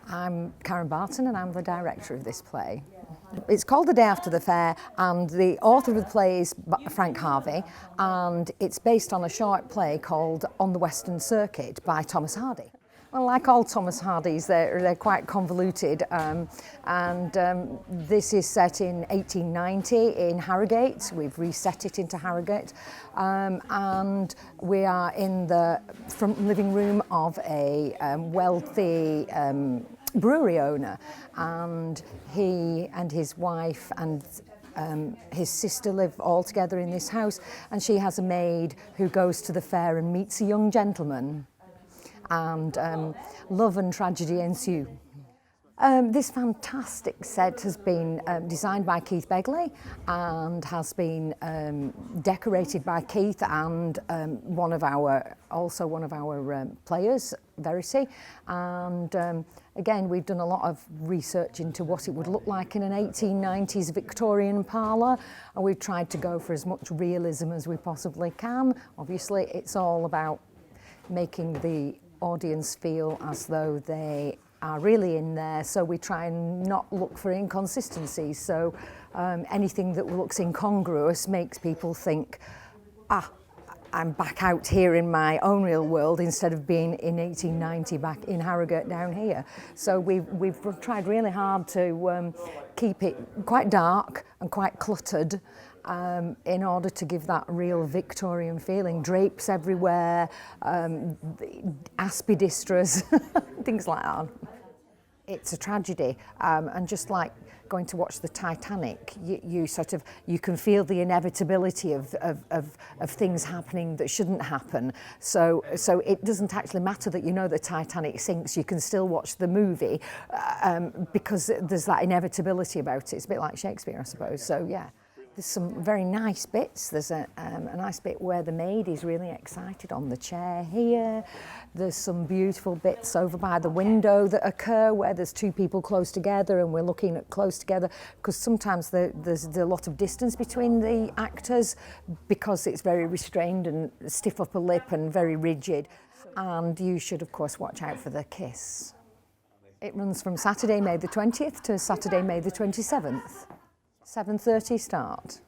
I'm Karen Barton and I'm the director of this play. It's called The Day After the Fair and the author of the play is Frank Harvey, and it's based on a short play called On the Western Circuit by Thomas Hardy. Well, like all Thomas Hardys, they're quite convoluted, this is set in 1890 in Harrogate. We've reset it into Harrogate, and we are in the front living room of a wealthy brewery owner, and he and his wife and his sister live all together in this house, and she has a maid who goes to the fair and meets a young gentleman, and love and tragedy ensue. This fantastic set has been designed by Keith Begley and has been decorated by Keith and one of our players, Verity, and again we've done a lot of research into what it would look like in an 1890s Victorian parlour, and we've tried to go for as much realism as we possibly can. Obviously it's all about making the audience feel as though they are really in there, so we try and not look for inconsistencies. So anything that looks incongruous makes people think, I'm back out here in my own real world instead of being in 1890 back in Harrogate down here. So we've tried really hard to keep it quite dark and quite cluttered, in order to give that real Victorian feeling. Drapes everywhere, aspidistras, things like that. It's a tragedy, and just like going to watch the Titanic, you can feel the inevitability of things happening that shouldn't happen. So it doesn't actually matter that you know the Titanic sinks. You can still watch the movie because there's that inevitability about it. It's a bit like Shakespeare, I suppose. So yeah. There's some very nice bits. There's a nice bit where the maid is really excited on the chair here. There's some beautiful bits over by the window that occur where there's two people close together and we're looking at close together, because sometimes there's a lot of distance between the actors because it's very restrained and stiff upper lip and very rigid. And you should of course watch out for the kiss. It runs from Saturday, May the 20th to Saturday, May the 27th. 7:30 start.